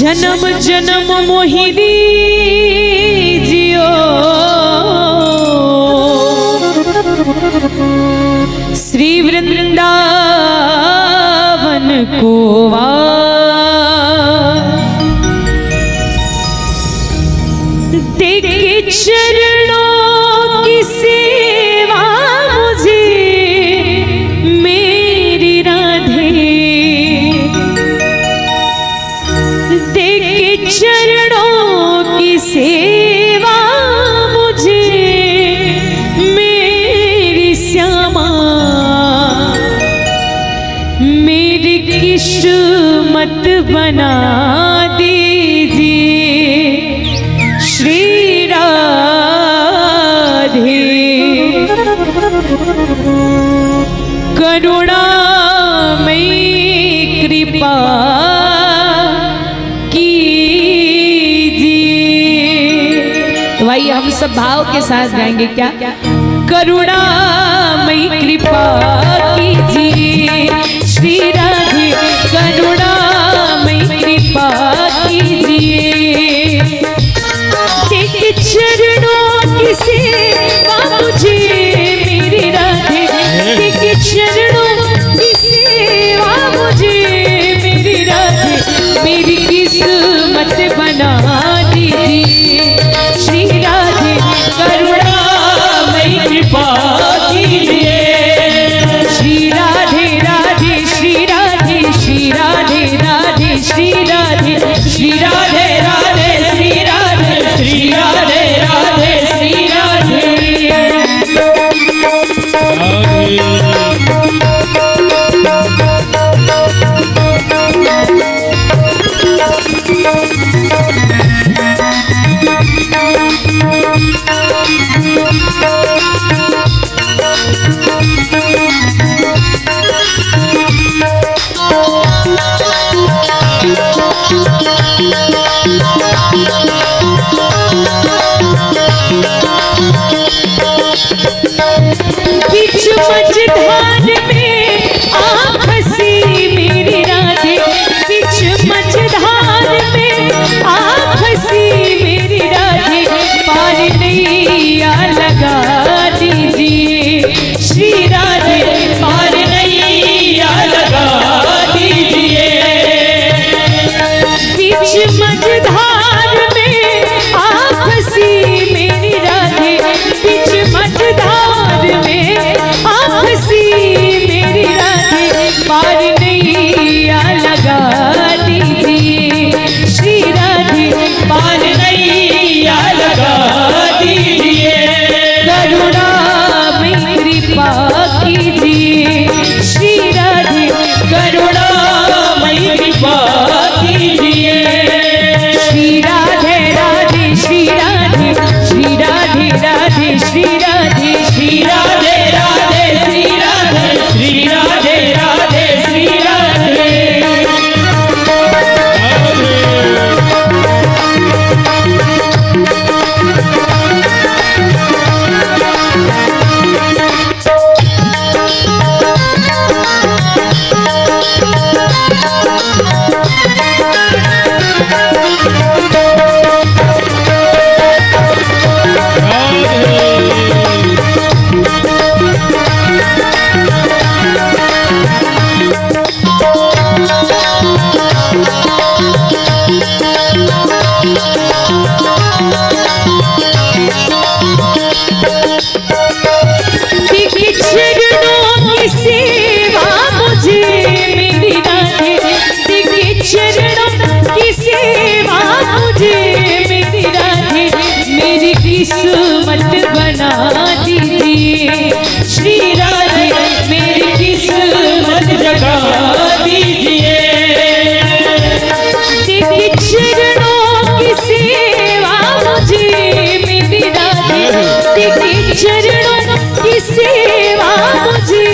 जन्म जन्म मोहिनी जियो श्री वृंदावन को तेरे चरणों की सेवा मुझे मेरी राधे, तेरे चरणों की सेवा मुझे मेरी श्यामा, मेरी किस्मत बना दीजिए श्री राधे। करुणामयी कृपा कीजिए। भाई हम सब भाव के साथ गाएंगे क्या? करुणामयी कृपा कीजिए श्री राधे, करुणामयी कृपा कीजिए। तेरे चरणों की सेवा मुझे मेरी राधे, तेरे चरणों की सेवा मुझे मेरी राधे, मेरी किस्मत बना दीजिए श्री राधे, करुणामयी कृपा कीजिए। श्री राधे राधे श्री राधे, श्री राधे राधे श्री राधे, श्री राधे राधे श्री राधे, श्री राधे राधे श्री राधे। बीच मझधार में आँख सी मेरी राधे, बीच मझधार में आँख सी मेरी राधे, पार नैया लगा दीजिए श्री राधे, पार नैया लगा दीजिए। बीच मझधार में आँख सी मेरी राधे, बीच मझधार में आँख सी मेरी राधे, पार नैया लगा दीजिए श्री राधे, पार नैया लगा दीजिए। करुणामयी कृपा कीजिए श्री राधे, करुणामयी कृपा कीजिए। श्री राधे राधे श्री राधे, श्री राधे राधे श्री राधे, श्री राधे राधे श्री राधे, श्री राधे राधे श्री राधे। किस्मत बना दीजिए श्री राधे, मेरी किस्मत जगा दीजिए। तेरे चरणों की सेवा मुझे मेरी राधे, तेरे चरणों की सेवा मुझे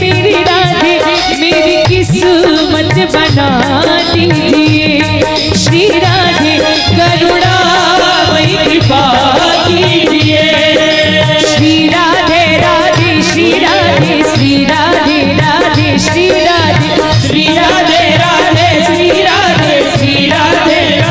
मेरी राधे, मेरी किस्मत बना दीजिए श्री राधे, करुणामयी कृपा कीजिए। श्री राधे राधे श्री राधे, श्री राधे राधे श्री राधे, श्री राधे राधे श्री राधे, श्री राधे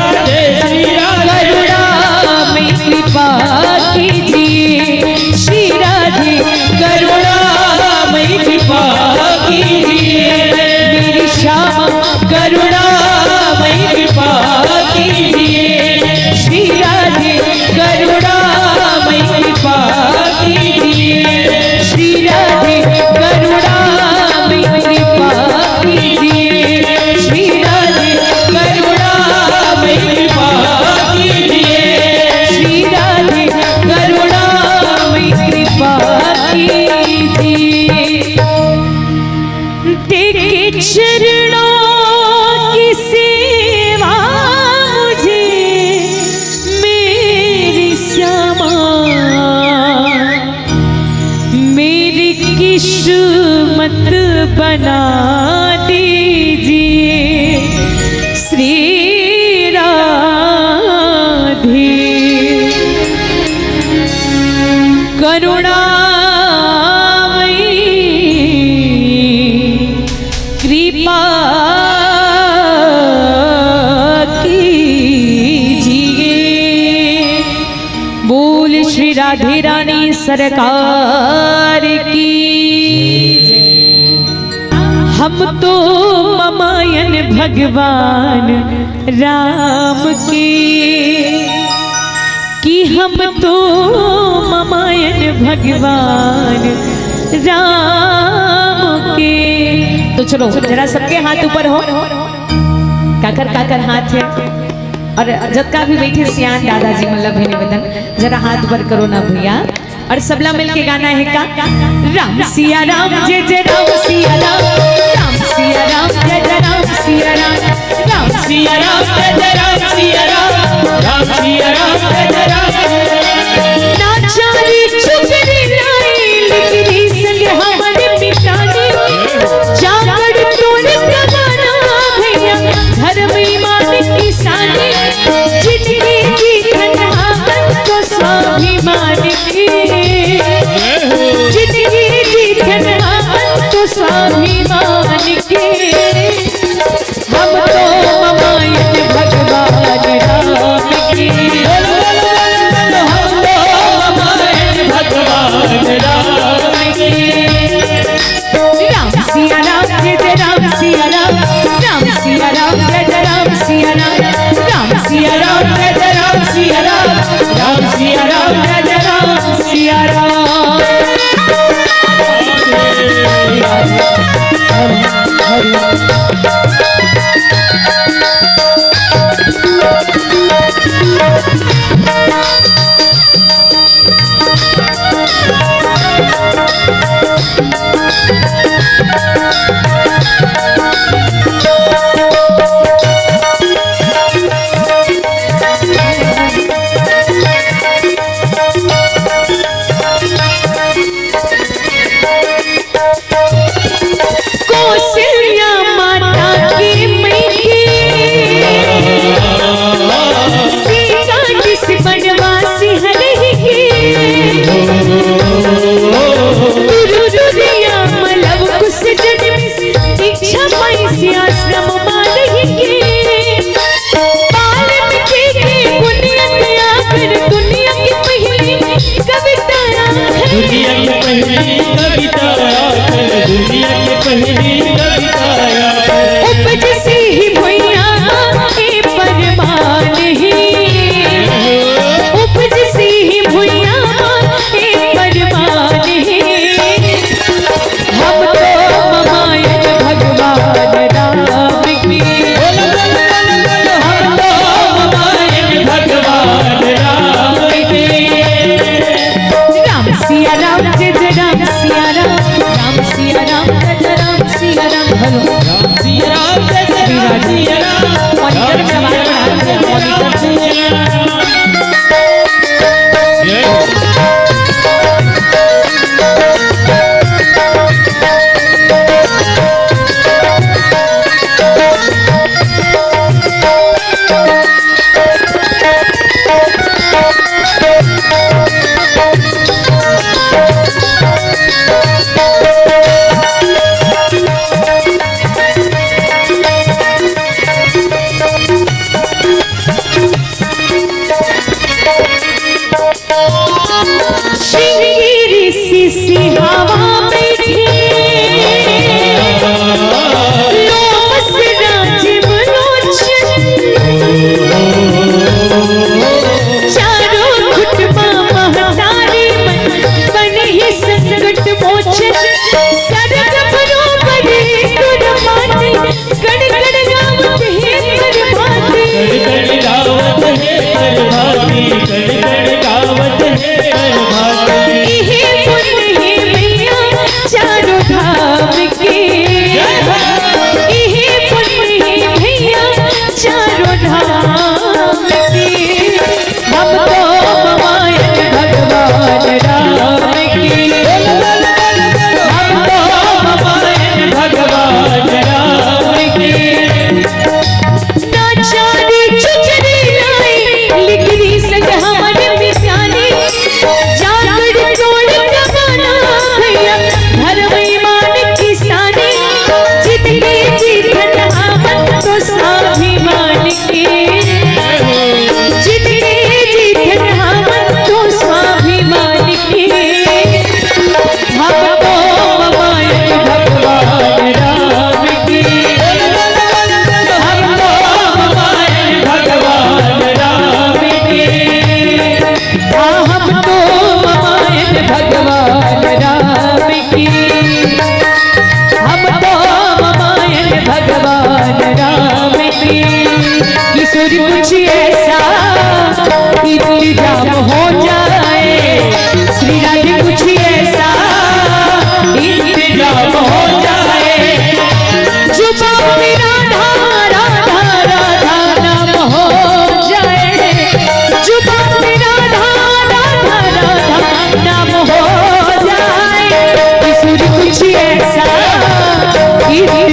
श्यामा करुणामयी कृपा कीजिए। श्री राधे करुणामयी कृपा कीजिए। श्री राधे करुणामयी कृपा कीजिए। श्री राधे करुणामयी कृपा कीजिए। श्री राधे करुणामयी कृपा कीजिए। तेरे चरणों की सेवा मुझे मेरी श्यामा मेरी किस्मत बना दीजिए। श्री राधे करुणामयी कृपा कीजिए। बोल श्री राधे रानी सरकार की। हम तो ममायन भगवान राम के कि हम तो ममायन भगवान राम के। तो चलो जरा सबके हाथ ऊपर हो, काकर काकर हाथ है। और जब भी बैठे सियान दादाजी मतलब है निवेदन जरा हाथ ऊपर करो ना भैया। और सबला मिलके गाना है का राम सिया राम जय जय राम सिया राम। राम सिया राम जय जय राम सिया राम। राम सिया राम जय जय राम सिया राम। राम सिया राम जय जय राम। नाचारी चुगरी लाई लिखरी संग हमारे पिताजी जागड़ तोड़ कमाना भैया धर्म ईमान की शानी। जिंदगी की धनहावन तो स्वाभिमान की। जिंदगी की धनहावन तो स्वाभिमान की। हम तो ममायन भगवान राम की। हम तो ममायन भगवान राम की। राम सिया राम जय जय राम सिया राम। राम सिया राम जय जय राम सिया राम। राम सिया राम जय जय राम सिया राम। राम सिया राम जय जय राम सिया राम।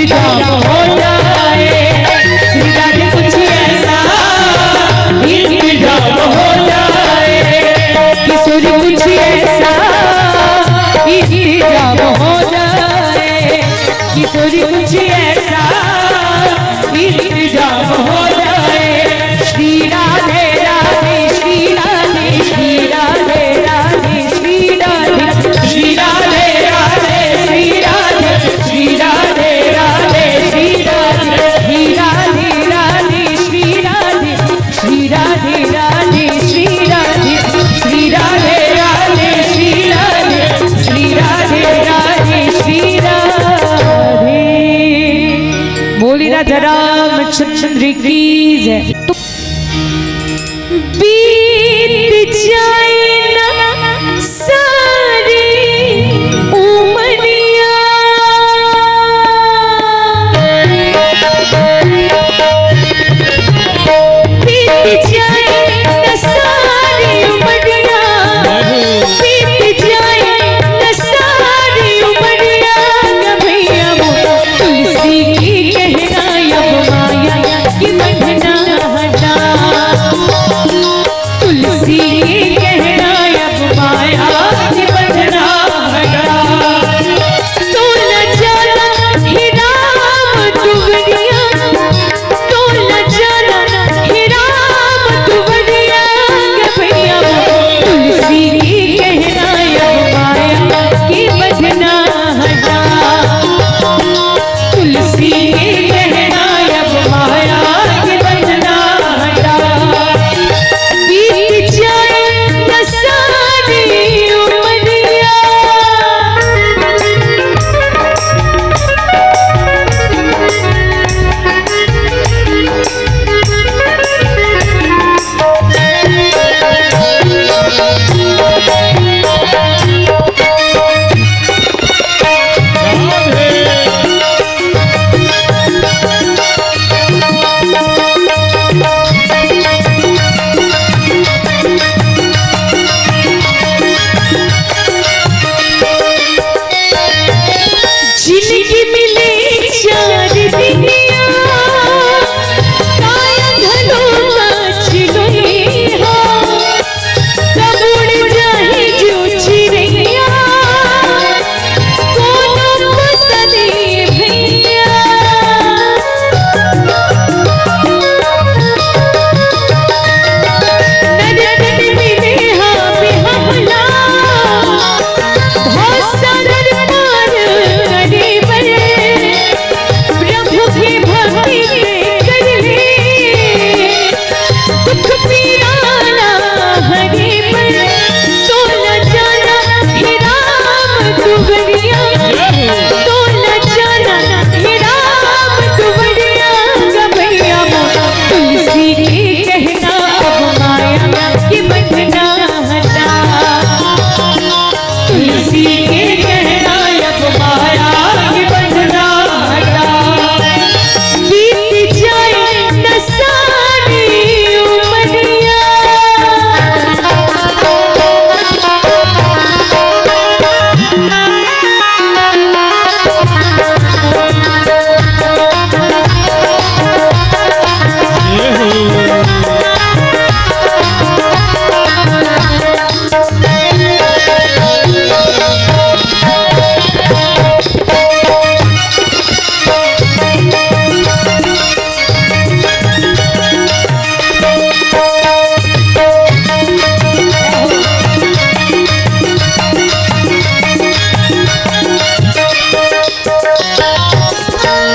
इंतजाम हो जाए, श्री राधे कुछ ऐसा इंतजाम हो जाए, किशोर कुछ ऐसा इंतजाम हो जाए, किशोर कुछ ऐसा इंतजाम हो जाए। श्री राधे राधे श्री राधे श्री राधे राधे श्री राधे श्री राधे राधे श्री राधे श्री राधे राधे श्री राधे श्री राधे राधे श्री राधे श्री राधे राधे श्री राधे श्री राधे राधे श्री राधे श्री राधे राधे श्री राधे। बोली राधा रामचंद्र की जय। बीत जाए ना सारी उमरिया, बीत जाए ना सारी उमरिया, बीत जाए ना सारी उमरिया, भैया वो तुलसी की कहना अब माया की बंधना हटा, तुलसी की कहना अब माया की बंधना हटा। तो न जाना हे राम दुवरिया, तो न जाना हे राम दुवरिया, भैया तुलसी की कहना अब माया की बंधना हटा, तुलसी की कहना अब माया की बंधना हटा। बीत जाए न सारी उमरिया, जिनकी मिले चार दिनिया, काया घनों नाच गई हो, कब उड़ जाए जो चिड़िया, कोनो पता नहीं भैया। नरक मिले हाँ बेहमला, बहुत सारा पार करे बड़े, प्रभु की भक्ति में कर ले, दुख पीरा ना हरे पर। तो न जाना हे राम दुवरिया, तो न जाना हे राम दुवरिया, भैया तुलसी की कहना अब माया की बंधना हटा, तुलसी के कहना अब माया की बंधना हटा। बीत जाए न सारी उमरिया,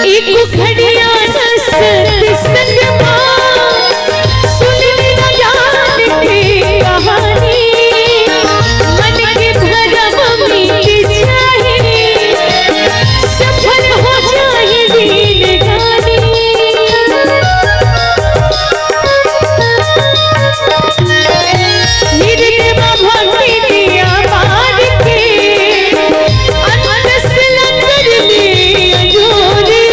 एक घड़िया सत्संग सुन मेरा जान की कहानी, मन के भरम मिट जाए, सफल हो जाए जिंदगानी। निर्ममा भक्ति दिया मार के, अंत से लंगर में अजोरी,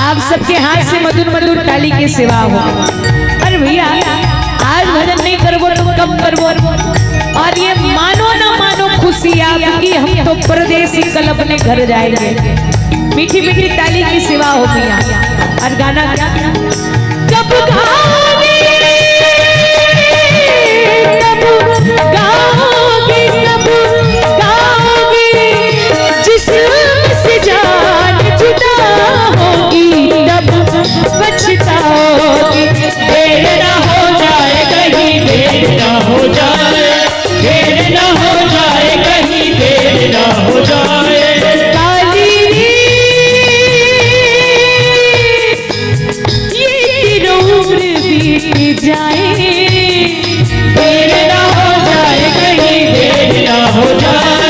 आप सबके हाथ से मधुर मधुर ताली की सेवा हो। अरे भैया आज भजन नहीं करबो तो कब करबो। और ये मानो ना मानो खुशी आपकी, हम तो परदेसी कल अपने घर जाएंगे। मीठी मीठी ताली की सेवा हो भैया। और गाना क्या कब गाओगे जिससे जान जुदा होगी तब पछताओगी। देर ना हो जाए कहीं, देर ना हो जाए, देर ना हो जाए कहीं, देर ना हो जाए। काली ये उम्र बीत जाए, देर ना हो जाए कहीं, देर ना हो जाए,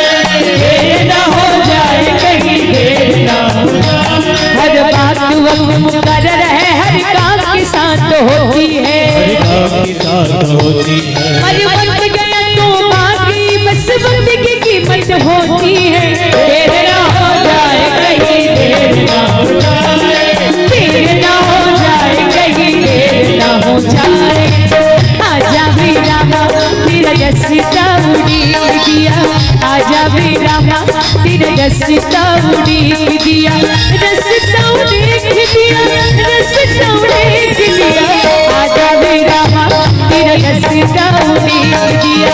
देर ना हो जाए कहीं, देर ना हो जाए। हर बात वक्त मुकर्रर है, हर काम के साथ होती है। हर काम के साथ होती है। हर वक्त गया तो बाकी बस वक्त की कीमत होती है। देर ना हो जाए कहीं, देर ना हो जाए, देर ना हो जाए कहीं, देर ना हो जाए। आजा भी रामा तेरा रस्ता उड़ी दिया, आजा भी रामा तेरा रस्ता उड़ी दिया, रस्ता उड़ी दिया, रस्ता उड़ी दिया। आजा भी रामा तेरा रस्ता उड़ी दिया,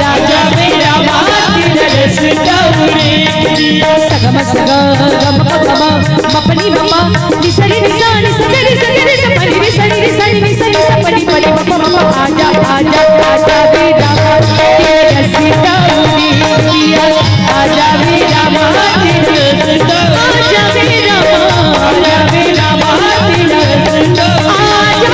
राजा मेरा माँ तेरा रस्ता उड़ी दिया। सगम सगम पगम मपनी ममा निसरी निसानी सगरी सगरी सपनी निसरी निसरी निसरी सपनी पनी ममा। आजा आजा आजा भी रामा तेरा रस्ता उड़ी दिया, आजा भी रामा तेरा रस्ता, आजा भी रामा, आजा भी रामा तेरा रस्ता, आजा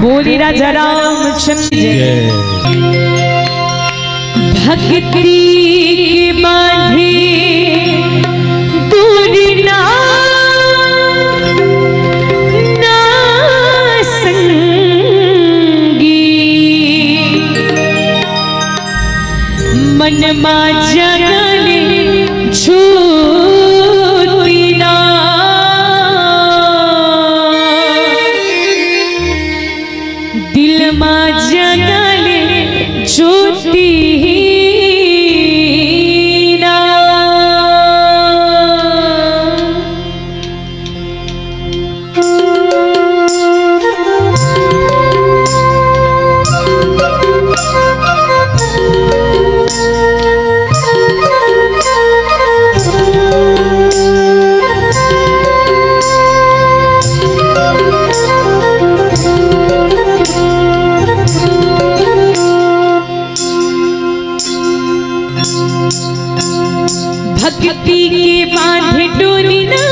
बोली राजा रामचंद्र जय। भक्ति की बांधी दूरी ना संगी, मन मा जगले छूटी ना, दिल मा जगले छूटी ना। भक्ति के बांधे डोरी ना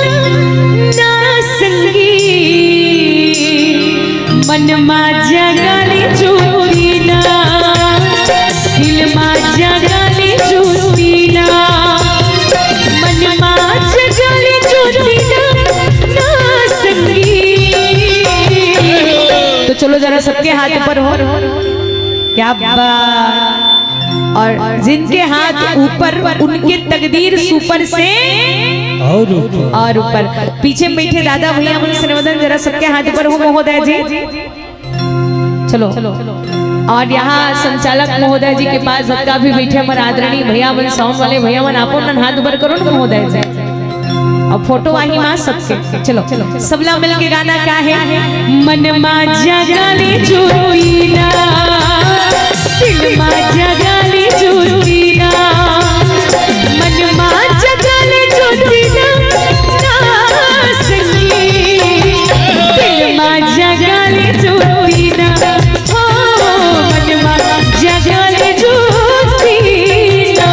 संगी, मन मा जगले ज्योति ना, दिल मा जगले ज्योति ना, मन मा जगले ज्योति ना संगी। तो चलो जरा सबके हाथ पर हो। क्या बात। और जिनके हाथ ऊपर उनके तकदीर सुपर से और ऊपर। पीछे बैठे दादा भैया मन से निवेदन जरा सबके हाथ पर हो महोदय जी। चलो और यहाँ संचालक महोदय जी के पास सबका भी बैठे मन आदरणीय भैया मन, साउंड वाले भैया मन, आपो मन हाथ ऊपर करो ना महोदय जी। और फोटो आही मां सबके। चलो सबला मिल के गाना क्या है। मन मा जगले ज्योति ना, दिल मा जगले ज्योति ना, मन मा जगले ज्योति ना संगी, दिल मा जगले ज्योति ना, हो मन मा जगले ज्योति ना।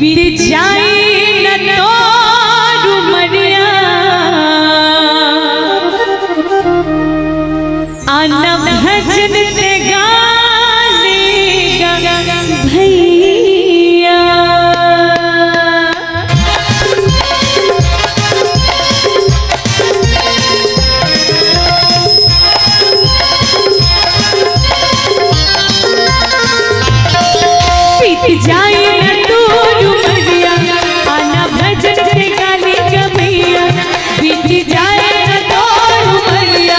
बीत जाए न तो उमरिया आना भजन ते गाने भैया। बीत जाए न दूर उमरिया आना भजन ते गाने भैया। बीत जाए न दूर उमरिया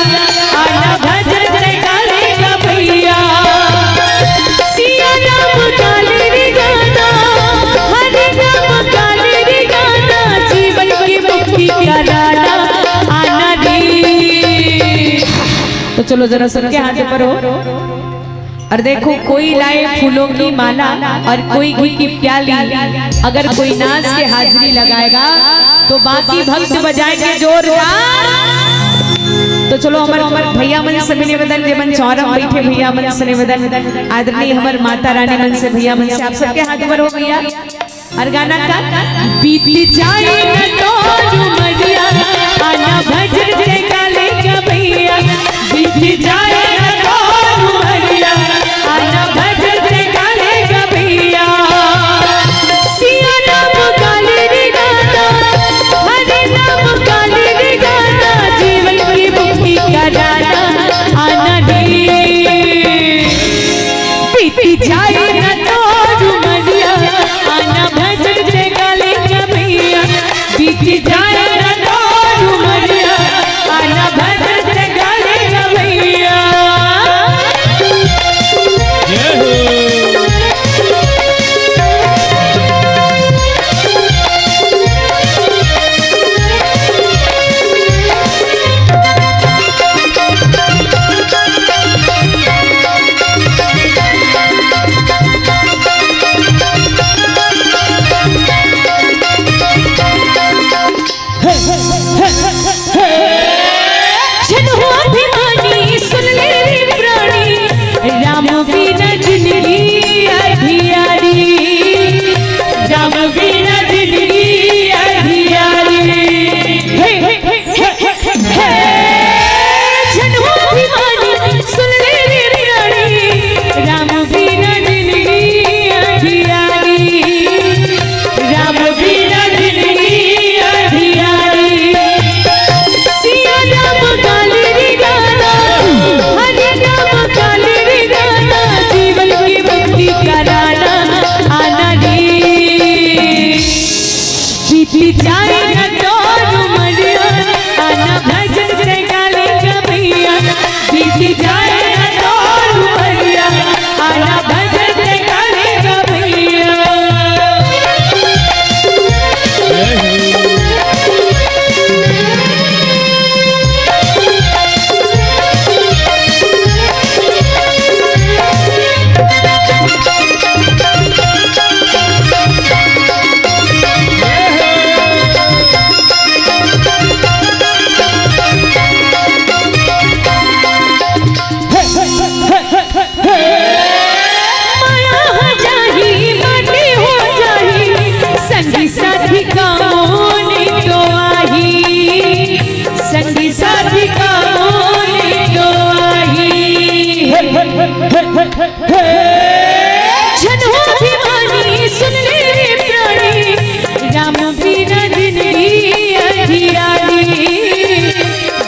आना भजन ते गाने भैया। सिया नाम काले रे गाना हरे नाम काले रे गाना जीवन की मुक्ति का राना आना दी। तो चलो जरा सबके हाथ पर हो और देखो कोई लाए फूलों की माला और कोई घी की प्याली। अगर कोई नाच के हाजिरी लगाएगा तो बाकी भक्त बजाएंगे जोरदार। तो चलो हमारे भैया मन से निवेदन जेमन चौरम बैठे भैया मन से निवेदन आदरणीय हमार माता रानी मन से भैया मन से आप सबके हाथ पर हो भैया। और गाना का बीत जाए न तो उमरिया आना भजन ते गाले का भैया। बीत जाए न तो उमरिया आना भजन ते गाले का भैया। सिया नाम काले रे गाना हरे नाम काले रे गाना जीवन की मुक्ति का राना आना दी। बीत जाए न तो उमरिया आना भजन ते गाले का भैया। बीत जाए न तो उमरिया आना भजन ते गाले का भैया। जन्म अभिमानी सुन ले रे प्राणी राम बिना जिंदगी अधियारी। राम बिना जिंदगी अधियारी। जन्म अभिमानी सुन ले रे प्राणी राम बिना जिंदगी अधियारी। राम बिना जिंदगी अधियारी। सिया नाम काले रे गाना हरे नाम काले रे गाना जीवन की मुक्ति का राना आना दी। बीत जाए न तो उमरिया आना भजन ते गाले का भैया। बीत जाए न तो उमरिया आना भजन ते गाले का भैया। माया हो जाही माटी हो जाही संगी साथी कामोने तो आही। संगी साथी कामोने तो आही। जन्म अभिमानी सुन ले रे प्राणी राम बिना जिंदगी अधियारी।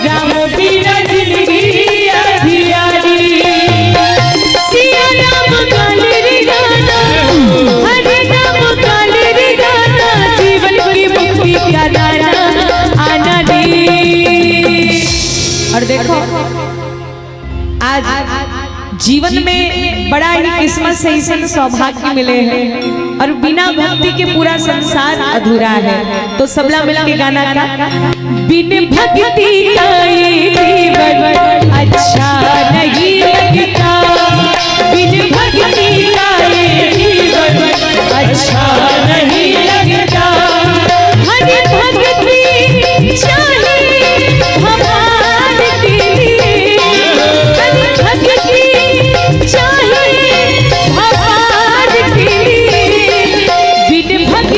राम बिना जिंदगी अधियारी। सिया नाम काले रे गाना हरे नाम काले रे गाना जीवन की मुक्ति का राना आना दी। और देखो आज जीवन में बड़ा ही किस्मत से ऐसे सौभाग्य मिले हैं और बिना भक्ति के पूरा संसार अधूरा है। तो सबला मिल के गाना का बिन भक्ति का ये जीवन अच्छा नहीं लगता। बिन भक्ति का ये जीवन अच्छा नहीं लगता। हरि भक्ति चाहिए हमारे लिए। हरि भक्ति चाहिए हमारे लिए। बिन भक्ति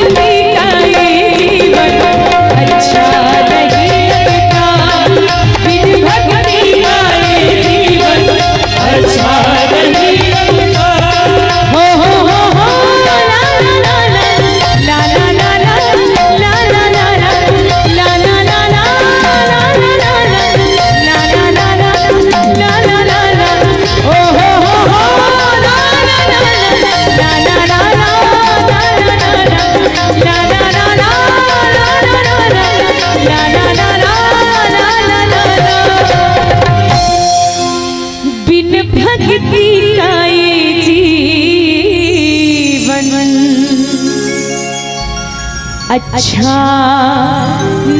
अच्छा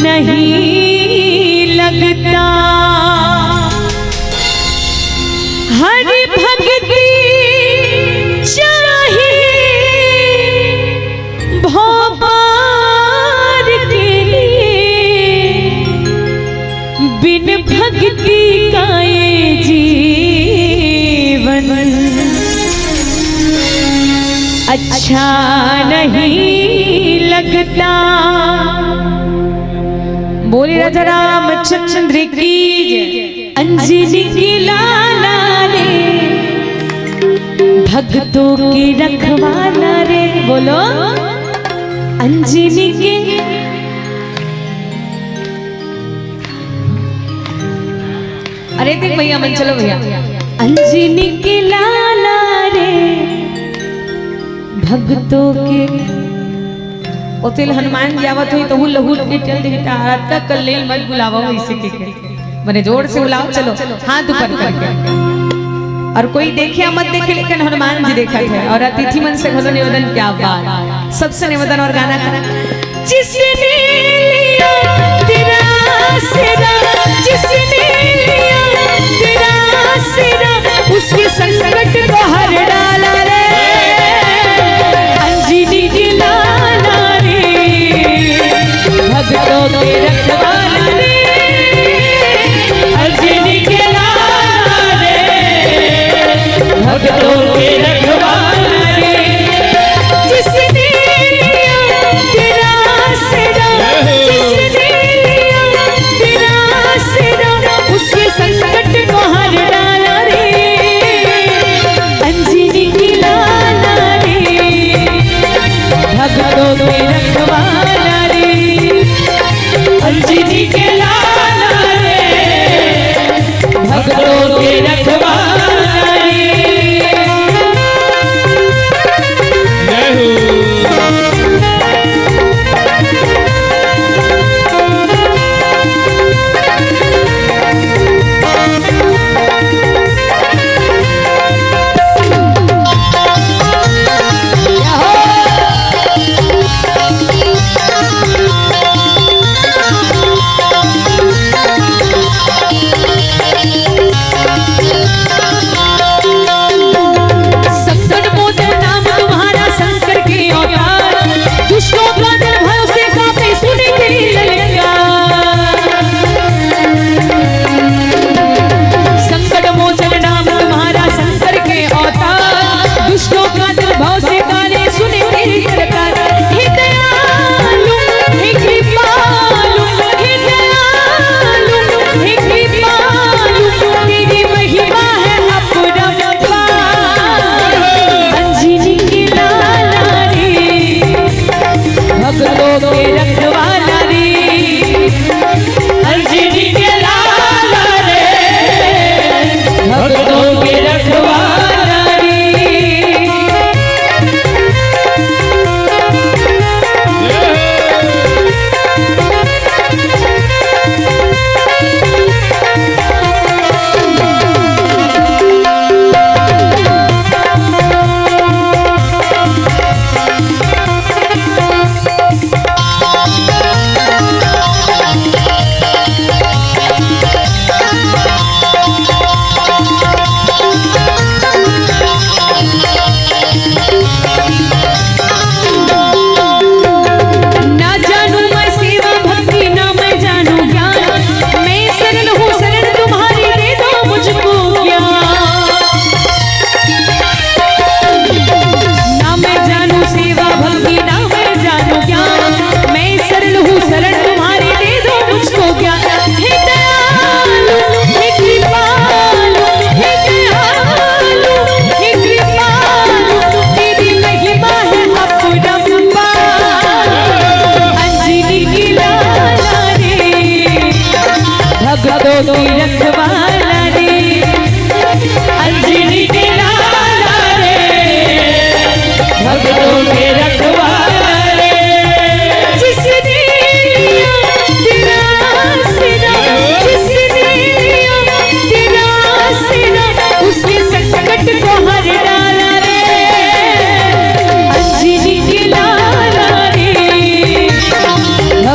नहीं लगता हरि भक्ति चाहिए भोपाल के लिए बिन भक्ति का ये जीवन अच्छा नहीं लगता। बोले राजा रामचंद्र की जय। अंजनी की लाला रे भक्तों की रखवाला रे, बोलो अंजनी के अरे देख भैया मन चलो भैया। अंजनी की लाला रे भक्तों के ओतिल हनुमान जावत हुई तो लहू के चल दिखता का कल्लेल मत बुलावा इसे के मैंने जोर से बुलाओ, चलो हाथ ऊपर करके। और कोई देखे मत देखे लेकिन हनुमान जी देखा है। और अतिथि मन से घलो निवेदन, क्या बात, सबसे निवेदन और गाना करा। जिसने लिया तेरा सिरा, जिसने लिया तेरा सिरा, उसके संकट को हर डाला रे अंजनी की लाला रे भक्तों के रखवाला रे अंजनी के लाला रे भक्तों के रखवाला रे। जिसने लिया तेरा सिरा, जिसने लिया तेरा सिरा, उसके संकट को हर डाला रे अंजनी की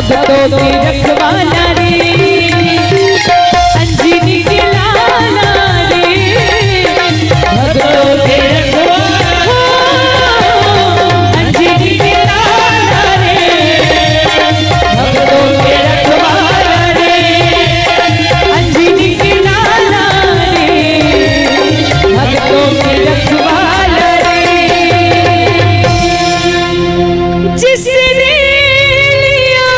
भक्तों की रखवाला रे, अंजनी के लाला रे, भक्तों के रखवाला, अंजनी के लाला रे, भक्तों के रखवाला रे, अंजनी के लाला रे, भक्तों के रखवाला रे। जिसने लिया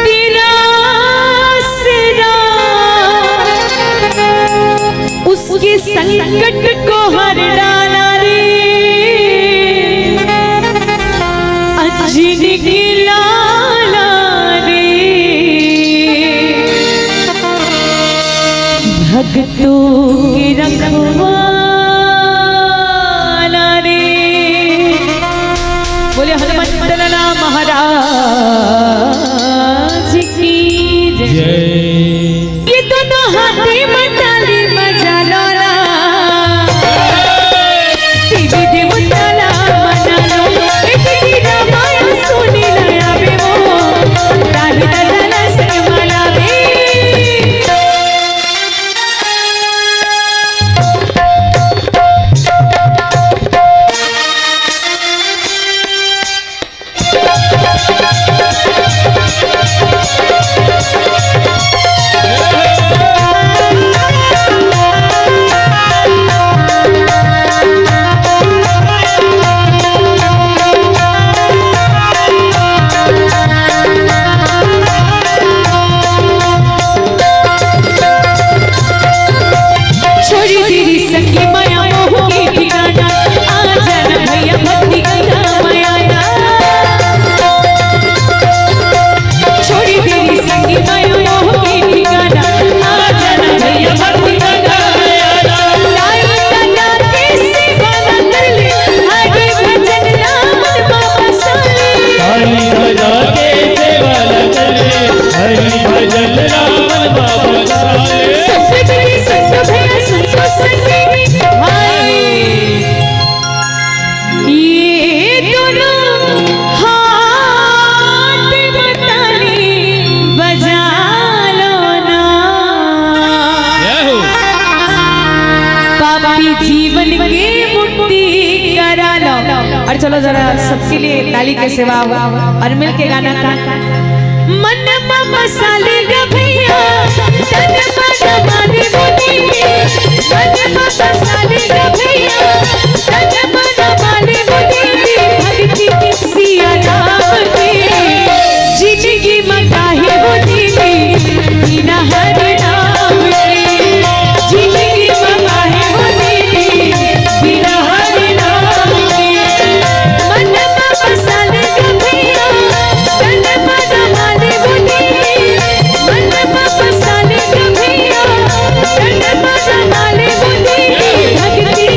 तेरा आसरा, उसके संकट को हर डाला रे, अंजनी की लाला रे, भक्तों की रखवाला रे। बोले हनुमंतलाल महाराज की जय। जय। ये दोनों हाथी मताली बजा लो ना, देवी देवताला मना लो, तेरी रामायण सुनी नया बे वो, राही दादा संग माला बे। छोड़ी तेरी संगी माया मोह की ठिकाना, आ जाना भैया भक्ति गंगा मायाना। छोड़ी तेरी संगी माया मोह की ठिकाना, आ जाना भैया भक्ति गंगा मायाना। लाई दादा के सेवा न कर ले, हरि भजन नाम बाबा साले। हरि भजन के सेवा न करे, हरि भजन राम बाबा साले। संत तेरी संत भैया संतो संगी भाई, ये दोनों हाथ मताली बजा लो ना, पापी जीवन की मुक्ति करा लो। और चलो जरा सबके लिए ताली के सेवा और मिल के गाना का मन मसाले ग भैया, तन मन माने मोती में, मन मसाले ग भैया, तन मन माने मोती में, भक्ति सिया राम के जिंदगी मकाहे होती में, बिना हर नाम के जिंदगी मकाहे होती में, बिना हर नाम के। मन मसाले ग भैया, तन मन माने मोती में, मन मसाले ग भैया, तन मन माने मोती में, भक्ति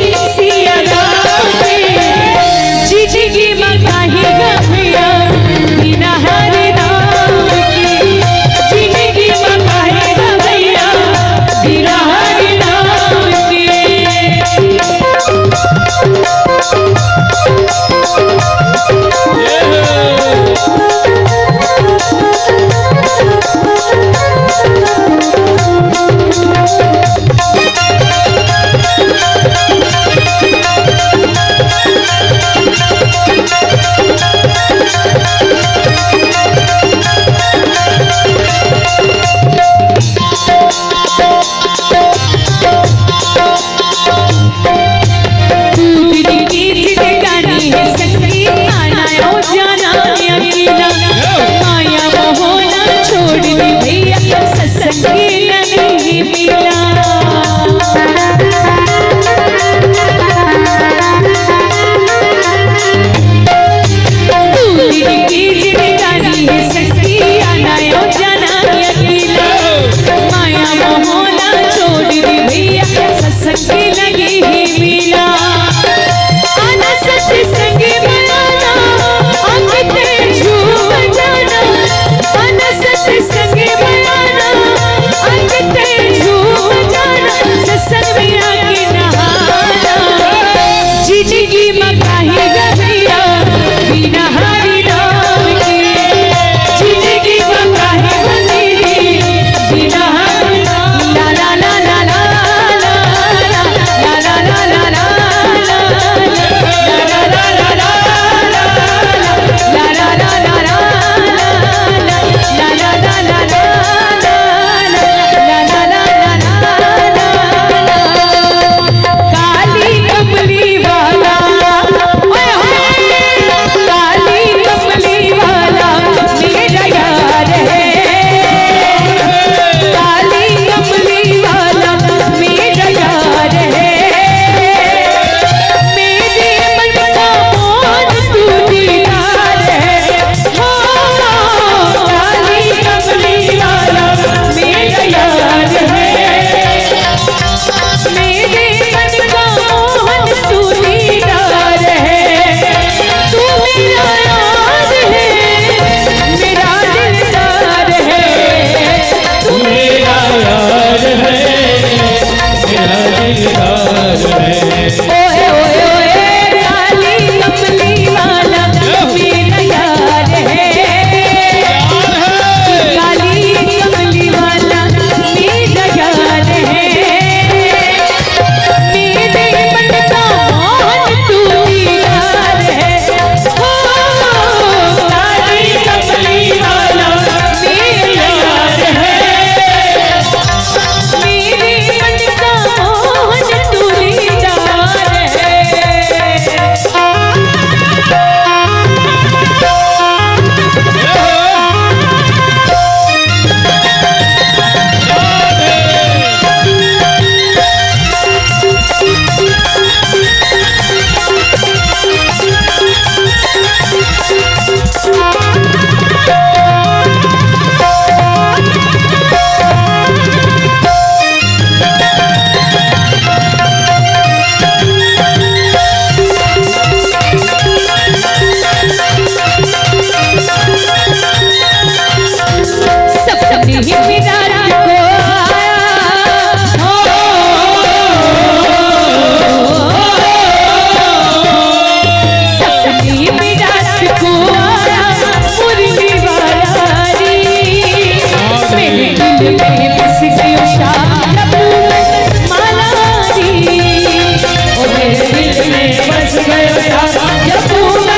गया यमुना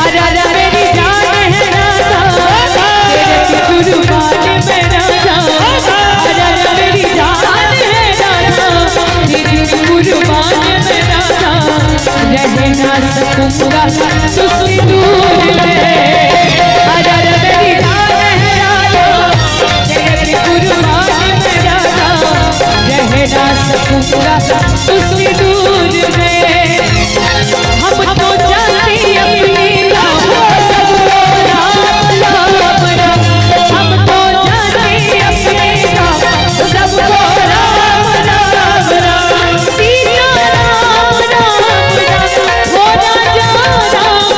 अरे मेरी जान है राजा तेरे कुर्बान में राजा अरे मेरी जान है राजा तेरी कुर्बान में राजा रह ना सकूंगा तुझसे दूर में अरे मेरी जान है राजा तेरी कुर्बान में राजा रह ना सकूंगा तुझसे दूर में हम तो जाते अपनी राह सबको राम राम राम हम तो जाते अपनी राह सबको राम राम राम सीता राम राम राम हो राजा राम राम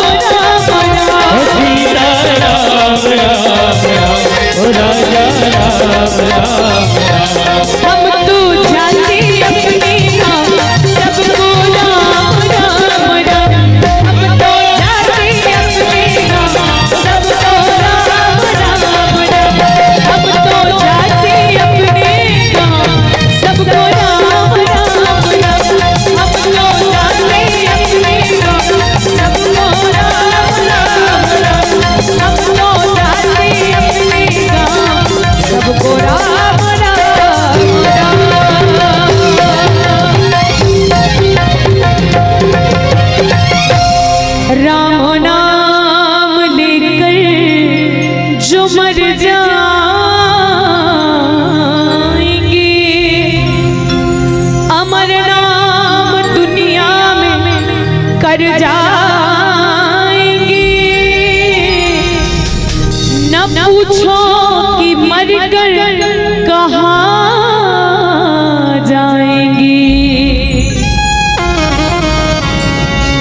राम सीता राम राम राम ओ राजा राम राम हम तो जाते अपनी राह सबको राम राम राम हम तो जाते अपनी राह सबको राम राम राम हम तो जाते अपनी राह सबको राम राम राम हम तो जाते अपनी राह सबको राम राम राम हम तो जाते अपनी राह सबको राम राम राम राम नाम लेकर जो मर जाएंगे अमर नाम दुनिया में कर जाएंगे न पूछो कि मर कर कहाँ जाएंगे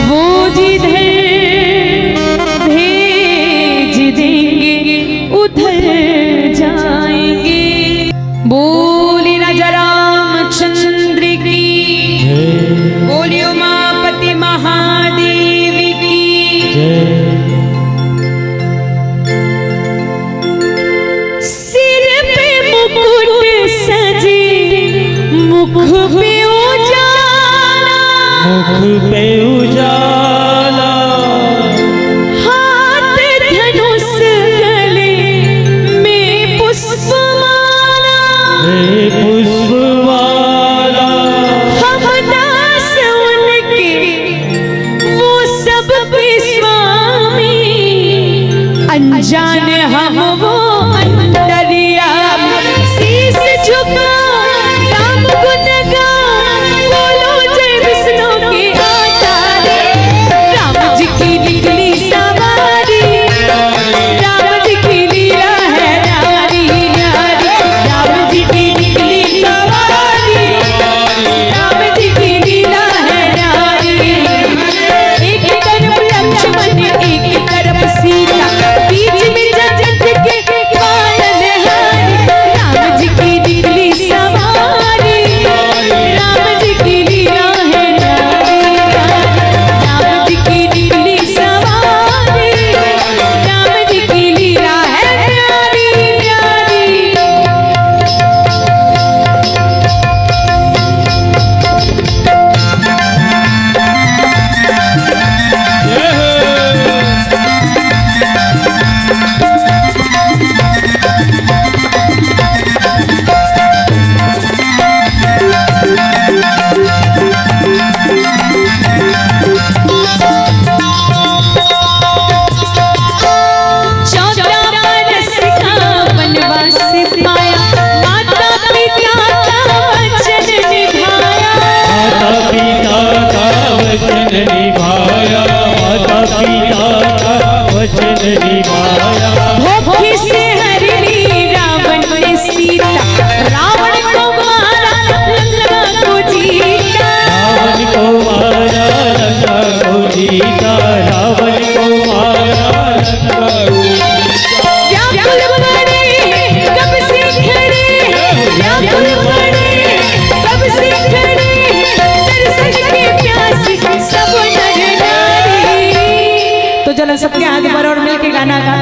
वो जिधर भेज देंगे उधर जाएंगे बोले राजा रामचंद्र की बोलियो उमापति महादेव की सिर पे मुकुट सजे मुख पे उजाला मुख पे उजाला हाथ धनुष गले में पुष्पमाला हे पुष्पमाला हम दास उनके वो सब पे स्वामी अनजान हम वो अंतर्यामी शीश झुका राम गुण गा बोलो जय विष्णु की आचार्य राम जी की निकली सवारी राम जी की लीला है न्यारी न्यारी राम जी की निकली सवारी राम जी की लीला है न्यारी एक तरफ लक्ष्मण एक तरफ सीता बीच में जगत के पालनहारी राम जी की निकली सवारी राम जी की लीला है न्यारी राम जी की निकली सवारी राम जी की लीला है न्यारी न्यारी चौदह बरस का वनवास पाया माता पिता का वचन निभाया माता पिता का वचन निभाया माता पिता का वचन निभाया भोगी से हर ली रावण ने सीता रावण को मारा लंका को जीता रावण को मारा लंका को जीता रावण को मारा लंका को व्याकुल पड़े कब से खड़े व्याकुल पड़े कब से खड़े दर्शन के प्यासे सब नर नारी तो चलो सबके हाथ पर और मिलके गाना गा